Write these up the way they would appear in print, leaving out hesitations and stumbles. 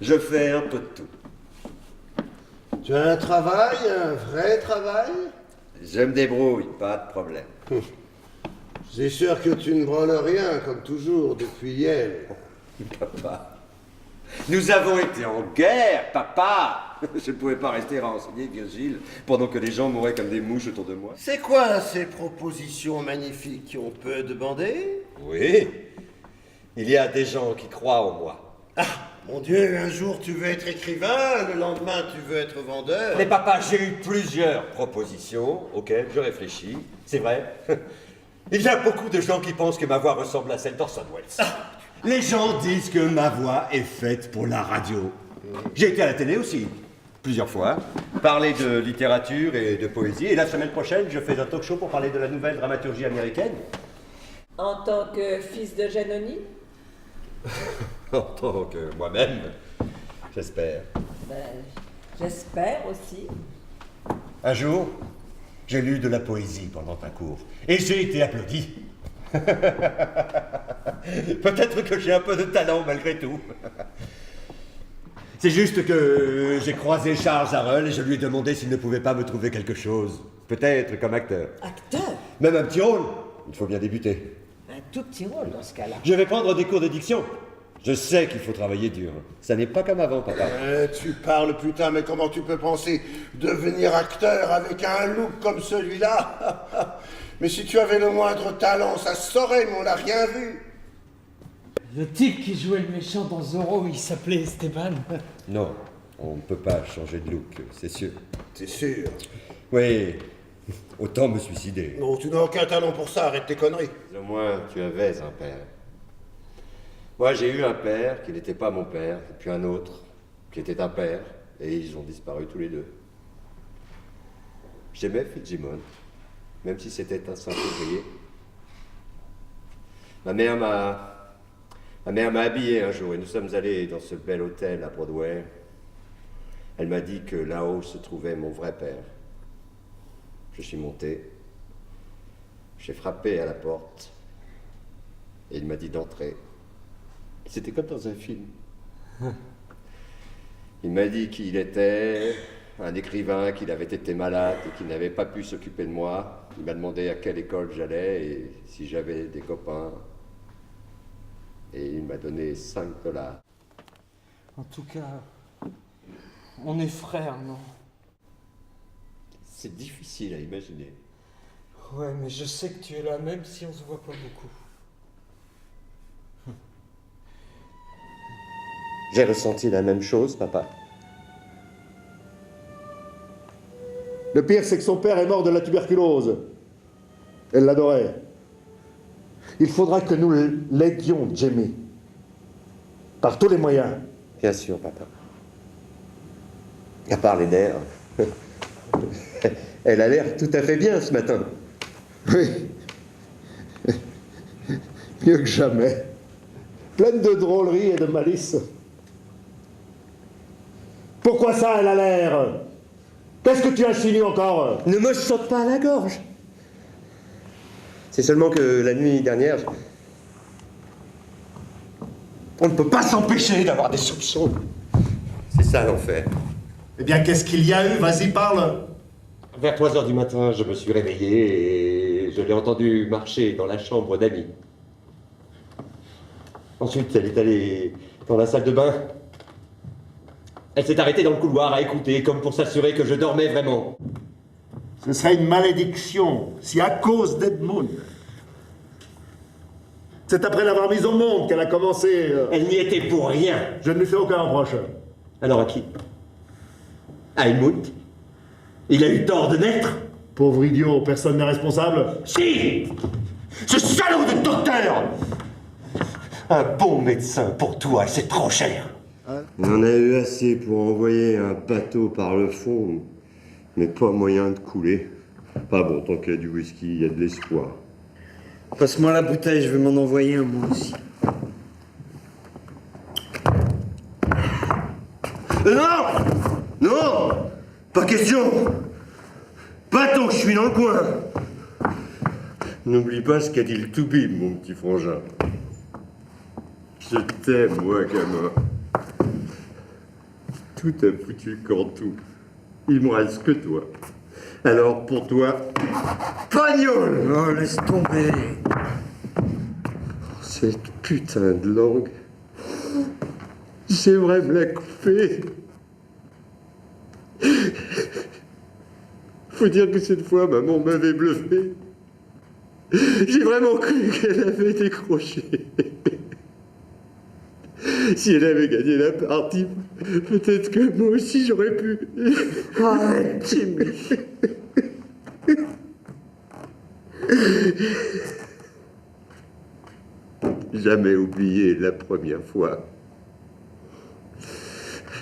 Je fais un peu de tout. Tu as un travail, un vrai travail? Je me débrouille, pas de problème. C'est sûr que tu ne branles rien, comme toujours, depuis hier. Papa. Nous avons été en guerre, papa. Je ne pouvais pas rester renseigné, Virgile, pendant que les gens mouraient comme des mouches autour de moi. C'est quoi ces propositions magnifiques, on peut demander? Oui. Il y a des gens qui croient en moi. Ah, mon Dieu, un jour tu veux être écrivain, le lendemain tu veux être vendeur. Mais papa, j'ai eu plusieurs propositions auxquelles je réfléchis, c'est vrai. Il y a beaucoup de gens qui pensent que ma voix ressemble à celle d'Orson Welles. Les gens disent que ma voix est faite pour la radio. J'ai été à la télé aussi, plusieurs fois, parler de littérature et de poésie. Et la semaine prochaine, je fais un talk show pour parler de la nouvelle dramaturgie américaine. En tant que fils de Janoni? En tant que moi-même, j'espère. Ben, j'espère aussi. Un jour, j'ai lu de la poésie pendant un cours et j'ai été applaudi. Peut-être que j'ai un peu de talent malgré tout. C'est juste que j'ai croisé Charles Harrell et je lui ai demandé s'il ne pouvait pas me trouver quelque chose. Peut-être comme acteur. Acteur? Même un petit rôle. Il faut bien débuter. Un tout petit rôle dans ce cas-là. Je vais prendre des cours de diction. Je sais qu'il faut travailler dur. Ça n'est pas comme avant, papa. Tu parles, putain, mais comment tu peux penser devenir acteur avec un look comme celui-là? Mais si tu avais le moindre talent, ça se saurait, mais on n'a rien vu. Le type qui jouait le méchant dans Zorro, il s'appelait Esteban. Non, on ne peut pas changer de look, c'est sûr. T'es sûr? Oui, autant me suicider. Non, tu n'as aucun talent pour ça, arrête tes conneries. Au moins, tu avais un père. Moi, j'ai eu un père qui n'était pas mon père, et puis un autre qui était un père, et ils ont disparu tous les deux. J'aimais Fitzgibbon, même si c'était un simple ouvrier. Ma mère m'a habillé un jour, et nous sommes allés dans ce bel hôtel à Broadway. Elle m'a dit que là-haut se trouvait mon vrai père. Je suis monté, j'ai frappé à la porte, et il m'a dit d'entrer. C'était comme dans un film. Il m'a dit qu'il était un écrivain, qu'il avait été malade et qu'il n'avait pas pu s'occuper de moi. Il m'a demandé à quelle école j'allais et si j'avais des copains. Et il m'a donné $5. En tout cas, on est frères, non? C'est difficile à imaginer. Ouais, mais je sais que tu es là même si on se voit pas beaucoup. J'ai ressenti la même chose, papa. Le pire, c'est que son père est mort de la tuberculose. Elle l'adorait. Il faudra que nous l'aidions, Jamie. Par tous les moyens. Bien sûr, papa. À part les nerfs. Elle a l'air tout à fait bien ce matin. Oui. Mieux que jamais. Pleine de drôlerie et de malice. Pourquoi ça, elle a l'air? Qu'est-ce que tu insinues encore? Ne me saute pas à la gorge. C'est seulement que la nuit dernière, on ne peut pas s'empêcher d'avoir des soupçons. C'est ça l'enfer. Eh bien, qu'est-ce qu'il y a eu? Vas-y, parle. Vers 3 heures du matin, je me suis réveillé et je l'ai entendu marcher dans la chambre d'Amy. Ensuite, elle est allée dans la salle de bain. Elle s'est arrêtée dans le couloir à écouter, comme pour s'assurer que je dormais vraiment. Ce serait une malédiction, si à cause d'Edmund. C'est après l'avoir mise au monde qu'elle a commencé... Elle n'y était pour rien. Je ne lui fais aucun reproche. Alors à qui? À Edmund? Il a eu tort de naître? Pauvre idiot, personne n'est responsable. Si! Ce salaud de docteur! Un bon médecin pour toi, c'est trop cher. On en a eu assez pour envoyer un bateau par le fond, mais pas moyen de couler. Pas bon, tant qu'il y a du whisky, il y a de l'espoir. Passe-moi la bouteille, je vais m'en envoyer un moi aussi. Non! Non! Pas question! Pas tant que je suis dans le coin! N'oublie pas ce qu'a dit le Toubib, mon petit frangin. Je t'aime, moi, gamin. Tout a foutu le camp tout. Il me reste que toi. Alors pour toi, pagnol! Oh, laisse tomber. Cette putain de langue. J'aimerais me la couper. Faut dire que cette fois, maman m'avait bluffé. J'ai vraiment cru qu'elle avait décroché. Si elle avait gagné la partie, peut-être que moi aussi j'aurais pu. Arrête, Jimmy. Jamais oublié la première fois.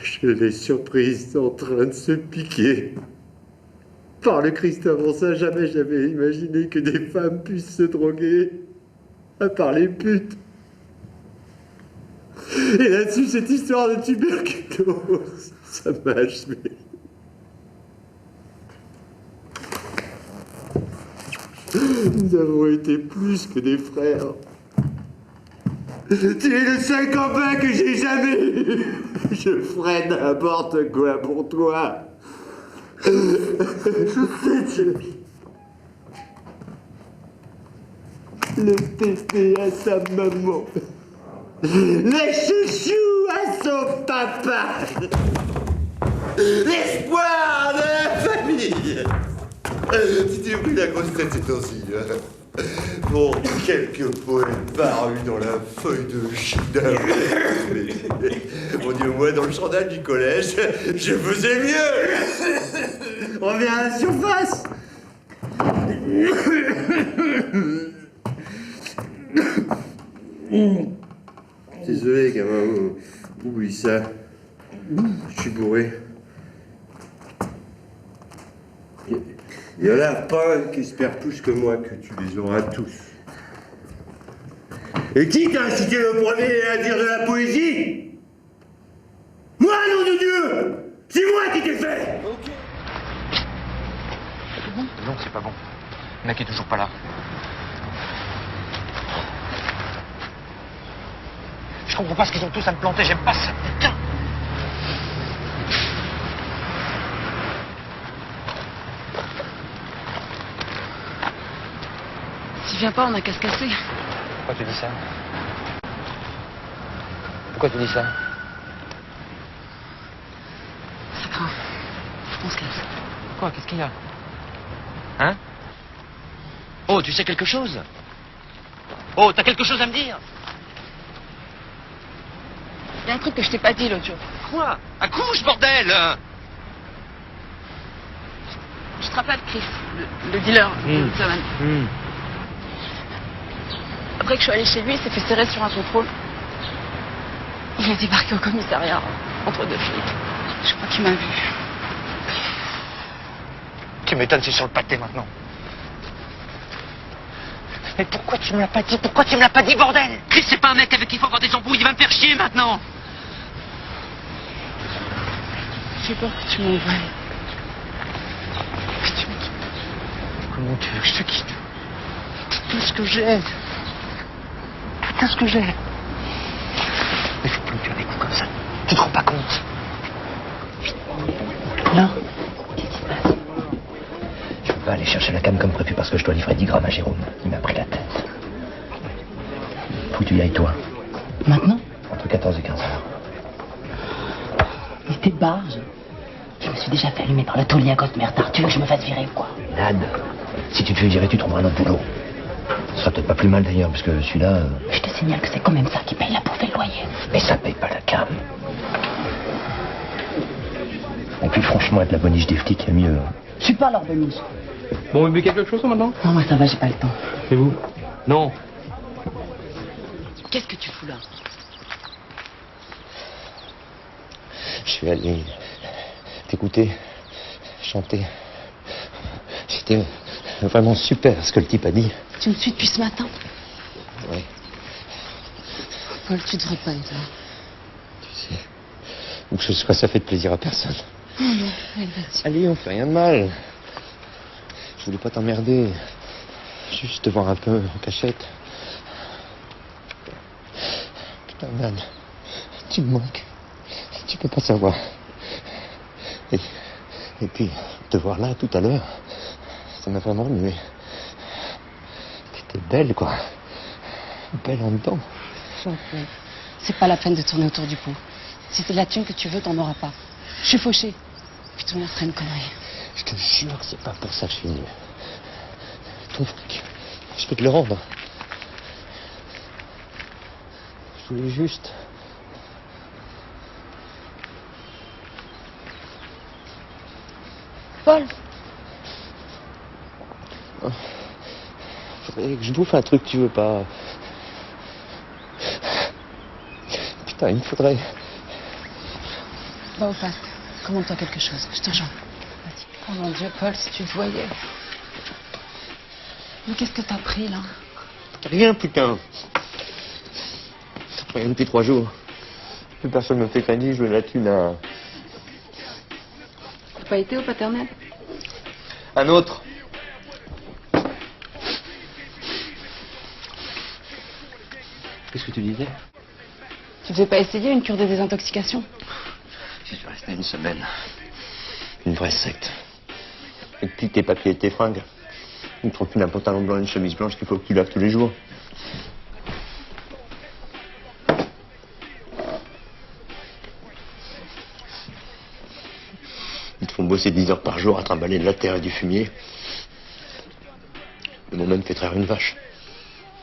Je l'ai surprise en train de se piquer. Par le Christ, avant ça, jamais j'avais imaginé que des femmes puissent se droguer. À part les putes. Et là-dessus, cette histoire de tuberculose, ça m'a achevé. Nous avons été plus que des frères. Tu es le seul copain que j'ai jamais eu. Je ferai n'importe quoi pour toi. Je sais, Jimmy. Le bébé à sa maman. Le chouchou à son papa. L'espoir de la famille. Tu t'es pris la grosse tête ces temps-ci. Bon, quelques poèmes parus dans la feuille de Chine. Mon Dieu, moi, dans le journal du collège, je faisais mieux. Reviens à la surface. Désolé, gamin. Oublie ça. Je suis bourré. Il y en a pas un qui espère plus que moi que tu les auras tous. Et qui t'a incité le premier à dire de la poésie? Moi, nom de Dieu! C'est moi qui t'ai fait! Non, c'est pas bon. Le mec est toujours pas là. Je comprends pas ce qu'ils ont tous à me planter, j'aime pas ça, putain! Tu viens pas, on a qu'à se casser. Pourquoi tu dis ça? Pourquoi tu dis ça? Ça craint. Faut qu'on se casse. Quoi? Qu'est-ce qu'il y a? Hein? Oh, tu sais quelque chose? Oh, t'as quelque chose à me dire? Il y a un truc que je t'ai pas dit l'autre jour. Quoi? Accouche, bordel! Je te rappelle Chris, le dealer de Savane. Après que je suis allée chez lui, il s'est fait serrer sur un contrôle. Il est débarqué au commissariat, entre deux flics. Je crois qu'il m'a vu. Tu m'étonnes, c'est sur le pâté maintenant. Mais pourquoi tu me l'as pas dit? Pourquoi tu me l'as pas dit, bordel? Chris, c'est pas un mec avec qui il faut avoir des embrouilles, il va me faire chier maintenant. J'ai peur que tu m'envoies. Que tu me quittes. Comment tu veux que je te quitte? Tout ce que j'ai. Tout ce que j'ai. Mais faut plus me faire des coups comme ça. Tu te rends pas compte? Alors, qu'est-ce qui se passe? Je peux pas aller chercher la cam comme prévu parce que je dois livrer 10 grammes à Jérôme. Il m'a pris la tête. Faut que tu y ailles, toi. Maintenant? Entre 14 et 15 heures. Mais t'es barge. Je me suis déjà fait allumer par le taulier à Cosmertard. Tu veux que je me fasse virer ou quoi? Nad, si tu te fais virer, tu trouveras un autre boulot. Ce sera peut-être pas plus mal d'ailleurs, parce que celui-là... Je te signale que c'est quand même ça qui paye la bouffe et le loyer. Mais ça paye pas la cam. Et puis franchement, être la boniche des flics, il y a mieux. Je suis pas leur boniche. Bon, vous buvez quelque chose maintenant? Non, moi ça va, j'ai pas le temps. Et vous? Non. Qu'est-ce que tu fous là? Je suis allé t'écouter, chanter. C'était vraiment super ce que le type a dit. Tu me suis depuis ce matin? Ouais, Paul, tu devrais pas être là. tu sais. Où que ce soit, ça fait de plaisir à personne. Oh non, elle va-t-il. Allez, on fait rien de mal. Je voulais pas t'emmerder. Juste te voir un peu en cachette. Putain, man, tu me manques. Tu peux pas savoir. Et puis, te voir là, tout à l'heure, ça m'a vraiment remué. T'étais belle, quoi. Belle en dedans. Jean-Paul, c'est pas la peine de tourner autour du pot. Si c'est de la thune que tu veux, t'en auras pas. Je suis fauchée. Puis tout le monde serait une connerie. Je te jure que c'est pas pour ça que je suis venu. Ton fric, je peux te le rendre. Je voulais juste... Paul, Faudrait que je bouffe un truc que tu veux pas. Putain, il me faudrait... va au pâte. Commande-toi quelque chose. Je te rejoins. Vas-y. Oh mon Dieu, Paul, si tu le voyais. Mais qu'est-ce que t'as pris, là? Rien, putain. Rien depuis 3 jours. Plus personne me fait crédit, je veux la thune à... T'as pas été au paternel? Un autre. Qu'est-ce que tu disais? Tu devais pas essayer une cure de désintoxication? J'y suis resté une semaine. Une vraie secte. Et puis tes papiers et tes fringues. Il ne trouve plus un pantalon blanc et une chemise blanche qu'il faut que tu laves tous les jours. Ils te font bosser 10 heures par jour à trimballer de la terre et du fumier. Ils m'ont même fait traire une vache.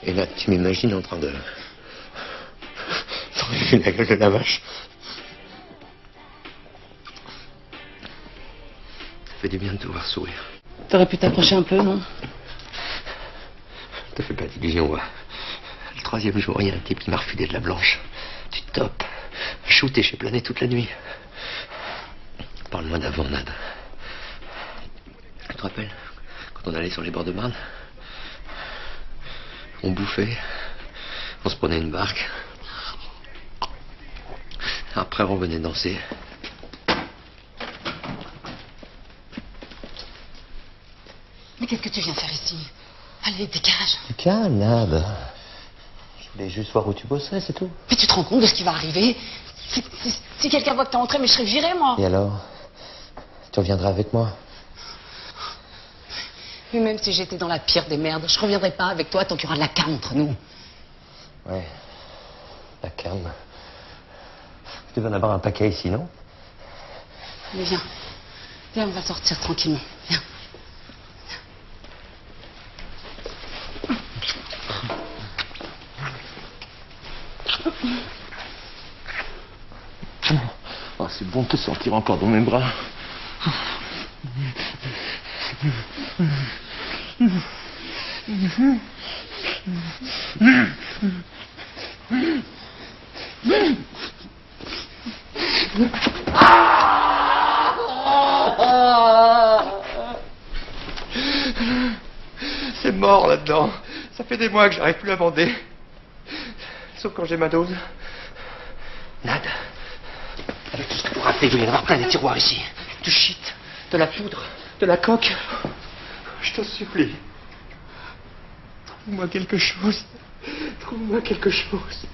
Et là, tu m'imagines en train de... d'enlever la gueule de la vache. Ça fait du bien de te voir sourire. T'aurais pu t'approcher un peu, non? Te fais pas d'illusions, va. Le 3e jour, il y a un type qui m'a refilé de la blanche. Du top. Shoot et j'ai plané toute la nuit. Parle-moi d'avant, Nad. Tu te rappelles, quand on allait sur les bords de Marne, on bouffait, on se prenait une barque. Après, on venait danser. Mais qu'est-ce que tu viens faire ici? Allez, dégage. Du calme, Nad. Je voulais juste voir où tu bossais, c'est tout. Mais tu te rends compte de ce qui va arriver? Si quelqu'un voit que t'es entré, mais je serais virée, moi. Et alors? Tu reviendras avec moi? Mais même si j'étais dans la pire des merdes, je reviendrai pas avec toi tant qu'il y aura de la carne entre nous. Ouais. La calme. Tu vas en avoir un paquet ici, non? Mais viens. Viens, on va sortir tranquillement. Viens. Oh, c'est bon de te sentir encore dans mes bras. C'est mort là-dedans. Ça fait des mois que j'arrive plus à bander. Sauf quand j'ai ma dose. Nad, avec tout ce que vous rappelez, il doit y en avoir plein des tiroirs ici. Du shit, de la poudre, de la coque. Je t'en supplie. Trouve-moi quelque chose. Trouve-moi quelque chose.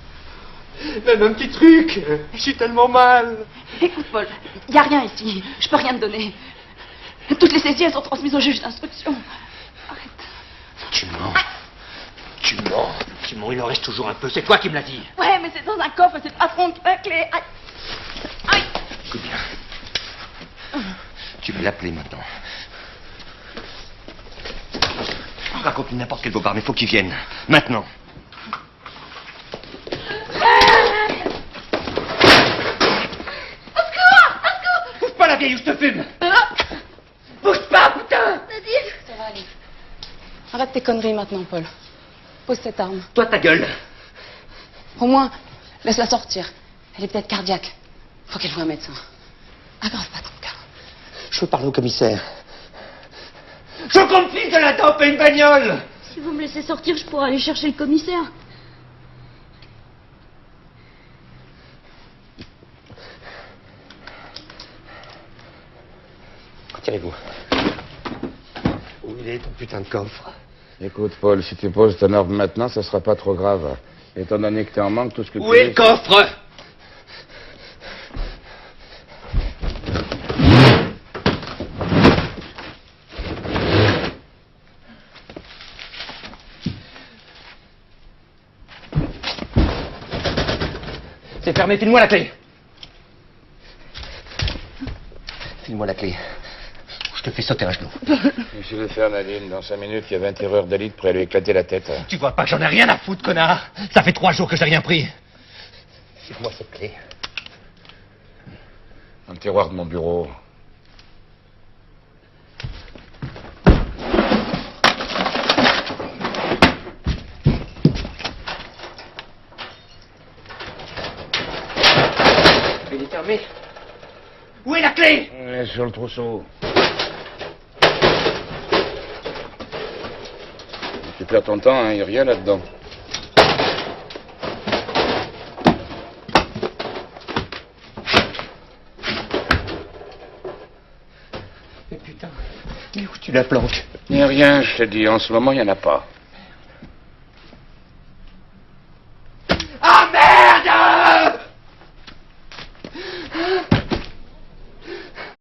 Même un petit truc. Je suis tellement mal. Écoute, Paul, y a rien ici. Je peux rien te donner. Toutes les saisies, elles sont transmises au juge d'instruction. Arrête. Tu mens. Tu mens. Tu mens, il en reste toujours un peu. C'est toi qui me l'as dit. Ouais, mais c'est dans un coffre, c'est pas son clé. Aïe. Aïe. Écoute bien. Tu vas l'appeler maintenant. Raconte n'importe quel bobard, mais faut qu'il vienne. Maintenant. Bouge pas la vieille ou je te fume. Bouge pas, putain. Ça va aller. Arrête tes conneries maintenant, Paul. Pose cette arme. Toi, ta gueule. Au moins, laisse-la sortir. Elle est peut-être cardiaque. Faut qu'elle voie un médecin. Aggrave pas ton cas. Je veux parler au commissaire. Je veux qu'on me file de la dope et une bagnole. Si vous me laissez sortir, je pourrai aller chercher le commissaire. Retirez-vous. Où il est ton putain de coffre? Écoute, Paul, si tu poses ton arme maintenant, ça sera pas trop grave. Étant donné que t'es en manque, tout ce que Où est le coffre? fermée, file-moi la clé. File-moi la clé. Je te fais sauter un genou. Je vais faire, Nadine. Dans 5 minutes, il y avait un tireur d'élite prêt à lui éclater la tête. Tu vois pas que j'en ai rien à foutre, connard? Ça fait 3 jours que j'ai rien pris. File-moi cette clé. Dans le tiroir de mon bureau. Il est fermé. Où est la clé? Sur le trousseau. Tu perds ton temps, hein, il n'y a rien là-dedans. Mais putain, mais où tu la planques? Il n'y a rien, je te dis, en ce moment, il n'y en a pas.